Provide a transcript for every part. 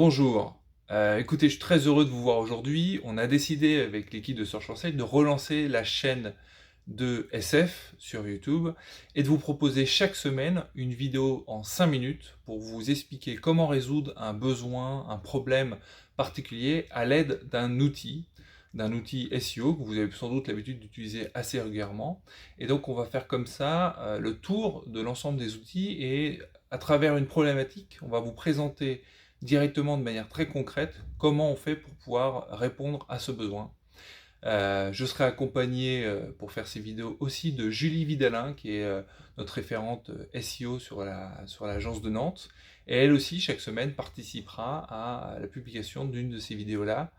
Bonjour. Écoutez, je suis très heureux de vous voir aujourd'hui. On a décidé avec l'équipe de Search Conseil de relancer la chaîne de SF sur YouTube et de vous proposer chaque semaine une vidéo en 5 minutes pour vous expliquer comment résoudre un besoin, un problème particulier à l'aide d'un outil SEO que vous avez sans doute l'habitude d'utiliser assez régulièrement. Et donc on va faire comme ça le tour de l'ensemble des outils et à travers une problématique, on va vous présenter directement de manière très concrète comment on fait pour pouvoir répondre à ce besoin. Je serai accompagné pour faire ces vidéos aussi de Julie Vidalin, qui est notre référente SEO sur l'agence de Nantes. Et elle aussi, chaque semaine, participera à la publication d'une de ces vidéos-là,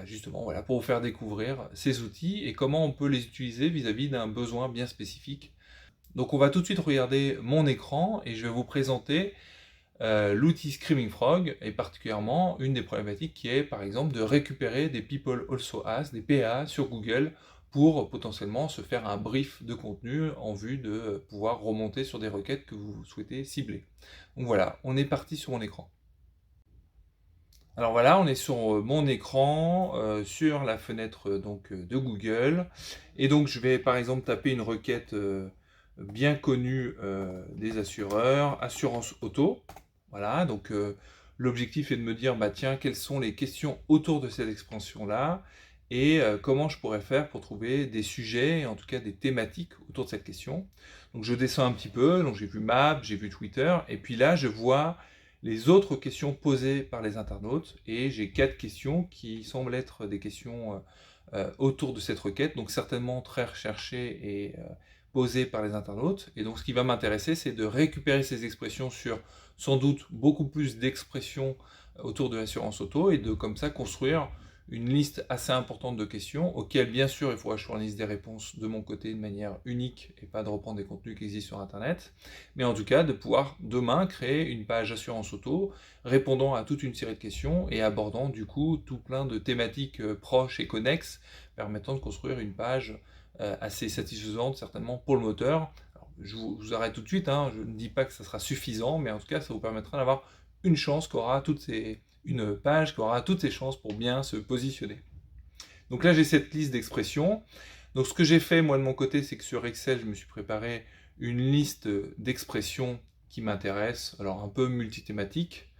justement voilà, pour vous faire découvrir ces outils et comment on peut les utiliser vis-à-vis d'un besoin bien spécifique. Donc on va tout de suite regarder mon écran et je vais vous présenter l'outil Screaming Frog est particulièrement une des problématiques qui est par exemple de récupérer des People Also Ask, des PA sur Google pour potentiellement se faire un brief de contenu en vue de pouvoir remonter sur des requêtes que vous souhaitez cibler. Donc voilà, on est parti sur mon écran. Alors voilà, on est sur mon écran, sur la fenêtre de Google, et donc je vais par exemple taper une requête bien connue des assureurs, assurance auto. Voilà, donc l'objectif est de me dire, bah tiens, quelles sont les questions autour de cette expansion-là, et comment je pourrais faire pour trouver des sujets, en tout cas des thématiques autour de cette question. Donc je descends un petit peu, donc j'ai vu Map, j'ai vu Twitter, et puis là je vois les autres questions posées par les internautes, et j'ai 4 questions qui semblent être des questions autour de cette requête, donc certainement très recherchées et posées par les internautes. Et donc ce qui va m'intéresser, c'est de récupérer ces expressions sur sans doute beaucoup plus d'expressions autour de l'assurance auto, et de comme ça construire une liste assez importante de questions auxquelles bien sûr il faudra que je fournisse des réponses de mon côté de manière unique et pas de reprendre des contenus qui existent sur internet, mais en tout cas de pouvoir demain créer une page assurance auto répondant à toute une série de questions et abordant du coup tout plein de thématiques proches et connexes permettant de construire une page assez satisfaisante certainement pour le moteur. Alors, je vous arrête tout de suite, hein, je ne dis pas que ça sera suffisant, mais en tout cas ça vous permettra d'avoir une page qui aura toutes ses chances pour bien se positionner. Donc là j'ai cette liste d'expressions. Donc ce que j'ai fait moi de mon côté, c'est que sur Excel je me suis préparé une liste d'expressions qui m'intéressent, alors un peu multithématique.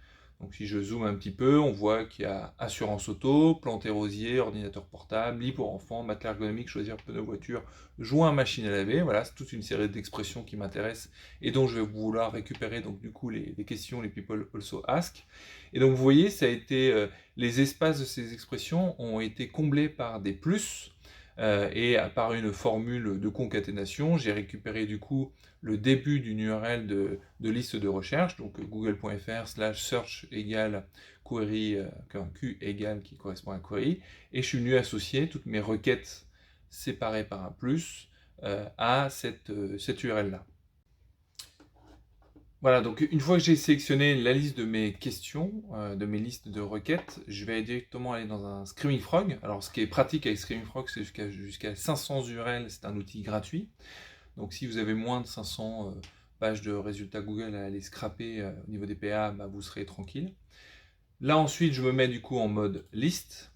Donc si je zoome un petit peu, on voit qu'il y a assurance auto, planter rosier, ordinateur portable, lit pour enfants, matelas ergonomique, choisir pneu voiture, joint machine à laver. Voilà, c'est toute une série d'expressions qui m'intéressent et dont je vais vouloir récupérer donc du coup les questions, les people also ask. Et donc vous voyez, ça a été les espaces de ces expressions ont été comblés par des plus. Et par une formule de concaténation, j'ai récupéré du coup le début d'une URL de liste de recherche, donc google.fr/search égale query, Q égale qui correspond à query, et je suis venu associer toutes mes requêtes séparées par un plus à cette URL-là. Voilà, donc une fois que j'ai sélectionné la liste de mes questions, de mes listes de requêtes, je vais directement aller dans un Screaming Frog. Alors ce qui est pratique avec Screaming Frog, c'est jusqu'à 500 URL, c'est un outil gratuit. Donc si vous avez moins de 500 pages de résultats Google à aller scraper au niveau des PA, bah, vous serez tranquille. Là ensuite, je me mets du coup en mode liste.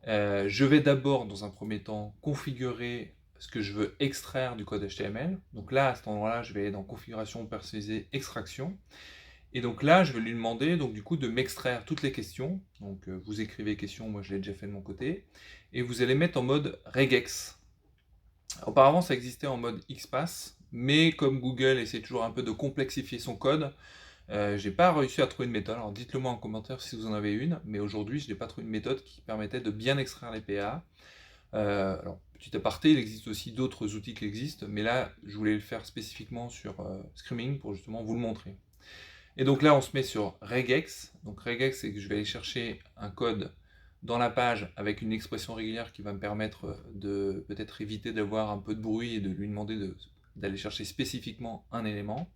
Je vais d'abord, dans un premier temps, configurer ce que je veux extraire du code HTML. Donc là, à cet endroit-là, je vais aller dans configuration personnalisée, extraction. Et donc là, je vais lui demander donc du coup de m'extraire toutes les questions. Donc vous écrivez questions, moi je l'ai déjà fait de mon côté. Et vous allez mettre en mode regex. Auparavant, ça existait en mode XPath, mais comme Google essaie toujours un peu de complexifier son code, j'ai pas réussi à trouver une méthode. Alors dites-le moi en commentaire si vous en avez une, mais aujourd'hui je n'ai pas trouvé une méthode qui permettait de bien extraire les PA. Alors, petit aparté, il existe aussi d'autres outils qui existent, mais là, je voulais le faire spécifiquement sur Screaming pour justement vous le montrer. Et donc là, on se met sur regex. Donc regex, c'est que je vais aller chercher un code dans la page avec une expression régulière qui va me permettre de peut-être éviter d'avoir un peu de bruit et de lui demander d'aller chercher spécifiquement un élément.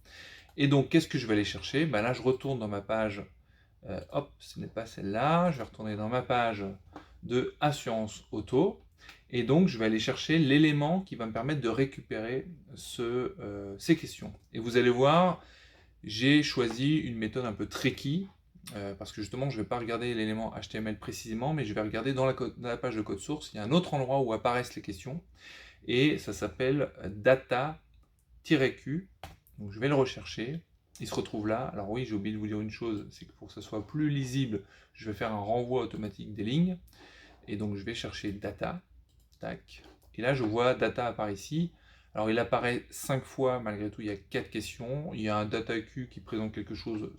Et donc, qu'est-ce que je vais aller chercher? Ben là, je retourne dans ma page. Hop, ce n'est pas celle-là. Je vais retourner dans ma page de assurance auto. Et donc, je vais aller chercher l'élément qui va me permettre de récupérer ces questions. Et vous allez voir, j'ai choisi une méthode un peu tricky parce que justement je ne vais pas regarder l'élément HTML précisément, mais je vais regarder dans la page de code source, il y a un autre endroit où apparaissent les questions, et ça s'appelle data-q, donc je vais le rechercher, il se retrouve là. Alors oui, j'ai oublié de vous dire une chose, c'est que pour que ça soit plus lisible, je vais faire un renvoi automatique des lignes, et donc je vais chercher data, tac, et là je vois data apparaît ici. Alors il apparaît 5 fois, malgré tout il y a 4 questions, il y a un data-q qui présente quelque chose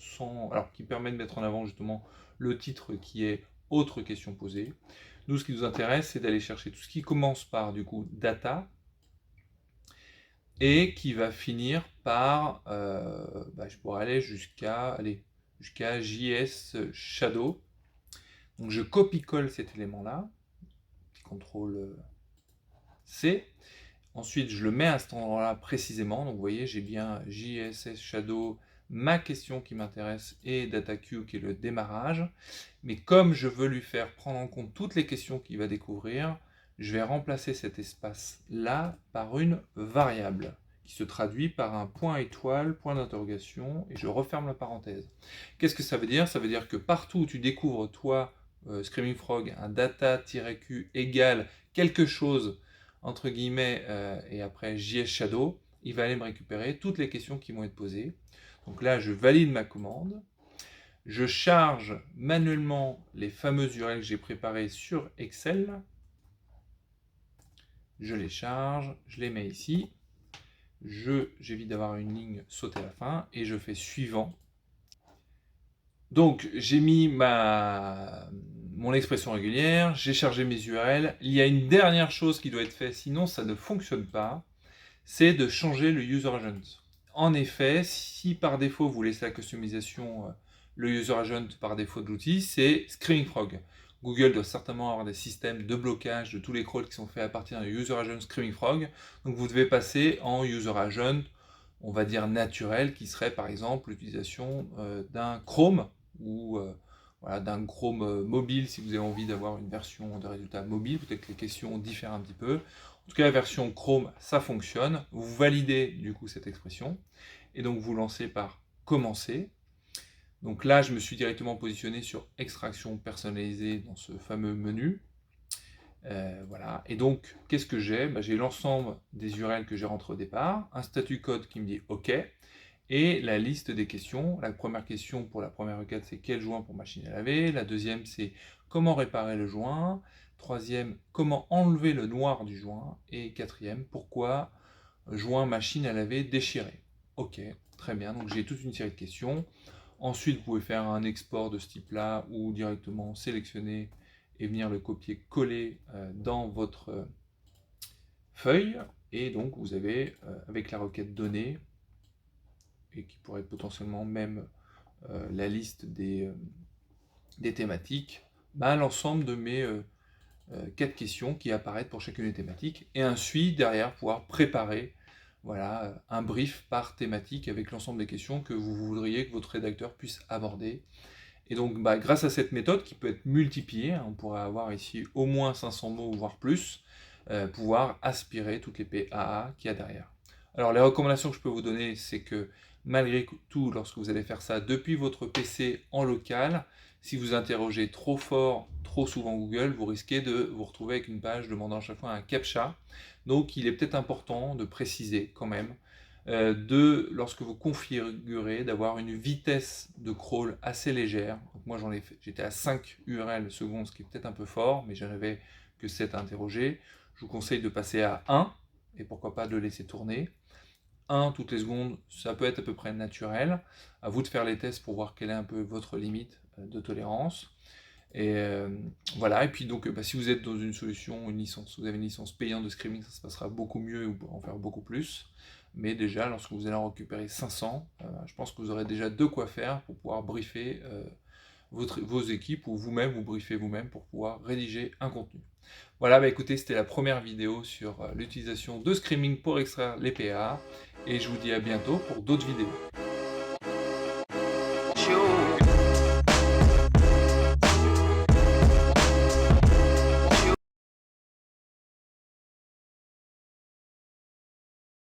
qui permet de mettre en avant justement le titre qui est autre question posée. Nous ce qui nous intéresse c'est d'aller chercher tout ce qui commence par du coup data, et qui va finir par, je pourrais aller jusqu'à JS Shadow. Donc je copie-colle cet élément-là, CTRL C. Ensuite, je le mets à cet endroit-là précisément. Donc vous voyez, j'ai bien JSS Shadow, ma question qui m'intéresse, et DataQ qui est le démarrage. Mais comme je veux lui faire prendre en compte toutes les questions qu'il va découvrir, je vais remplacer cet espace-là par une variable qui se traduit par un point étoile, point d'interrogation, et je referme la parenthèse. Qu'est-ce que ça veut dire? Ça veut dire que partout où tu découvres, toi, Screaming Frog, un data-q égale quelque chose, entre guillemets, et après JS Shadow, il va aller me récupérer toutes les questions qui vont être posées. Donc là, je valide ma commande. Je charge manuellement les fameuses URL que j'ai préparées sur Excel. Je les charge, je les mets ici. J'évite d'avoir une ligne sautée à la fin et je fais suivant. Donc j'ai mis mon expression régulière, j'ai chargé mes URL. Il y a une dernière chose qui doit être faite, sinon ça ne fonctionne pas, c'est de changer le user agent. En effet, si par défaut vous laissez la customisation, le user agent par défaut de l'outil, c'est Screaming Frog. Google doit certainement avoir des systèmes de blocage de tous les crawls qui sont faits à partir d'un user agent Screaming Frog. Donc vous devez passer en user agent, on va dire naturel, qui serait par exemple l'utilisation d'un Chrome ou voilà, d'un Chrome mobile si vous avez envie d'avoir une version de résultat mobile. Peut-être que les questions diffèrent un petit peu. En tout cas, la version Chrome, ça fonctionne. Vous validez du coup cette expression. Et donc vous lancez par commencer. Donc là, je me suis directement positionné sur extraction personnalisée dans ce fameux menu. Voilà. Et donc, qu'est-ce que j'ai? J'ai l'ensemble des URL que j'ai rentré au départ, un statut code qui me dit OK, et la liste des questions. La première question pour la première requête, c'est quel joint pour machine à laver. La deuxième, c'est comment réparer le joint. Troisième, comment enlever le noir du joint. Et quatrième, pourquoi joint machine à laver déchiré. Ok, très bien, donc j'ai toute une série de questions. Ensuite, vous pouvez faire un export de ce type-là ou directement sélectionner et venir le copier-coller dans votre feuille. Et donc, vous avez, avec la requête donnée, et qui pourrait être potentiellement même la liste des thématiques, l'ensemble de mes 4 questions qui apparaissent pour chacune des thématiques, et ensuite derrière pouvoir préparer voilà, un brief par thématique avec l'ensemble des questions que vous voudriez que votre rédacteur puisse aborder. Et donc grâce à cette méthode qui peut être multipliée, on pourrait avoir ici au moins 500 mots voire plus, pouvoir aspirer toutes les PAA qu'il y a derrière. Alors les recommandations que je peux vous donner, c'est que malgré tout, lorsque vous allez faire ça depuis votre PC en local, si vous interrogez trop fort, trop souvent Google, vous risquez de vous retrouver avec une page demandant à chaque fois un CAPTCHA. Donc il est peut-être important de préciser quand même, lorsque vous configurez, d'avoir une vitesse de crawl assez légère. Donc moi j'étais à 5 URL secondes, ce qui est peut-être un peu fort, mais j'arrivais que 7 à interroger. Je vous conseille de passer à 1, et pourquoi pas de le laisser tourner. 1 toutes les secondes, ça peut être à peu près naturel. À vous de faire les tests pour voir quelle est un peu votre limite de tolérance. Et voilà, et puis donc si vous êtes dans une solution, une licence, vous avez une licence payante de Screaming, ça se passera beaucoup mieux, vous pourrez en faire beaucoup plus. Mais déjà, lorsque vous allez en récupérer 500, je pense que vous aurez déjà de quoi faire pour pouvoir briefer vos équipes, ou vous-même vous briefez vous-même pour pouvoir rédiger un contenu. Voilà, écoutez, c'était la première vidéo sur l'utilisation de Screaming pour extraire les PA, et je vous dis à bientôt pour d'autres vidéos.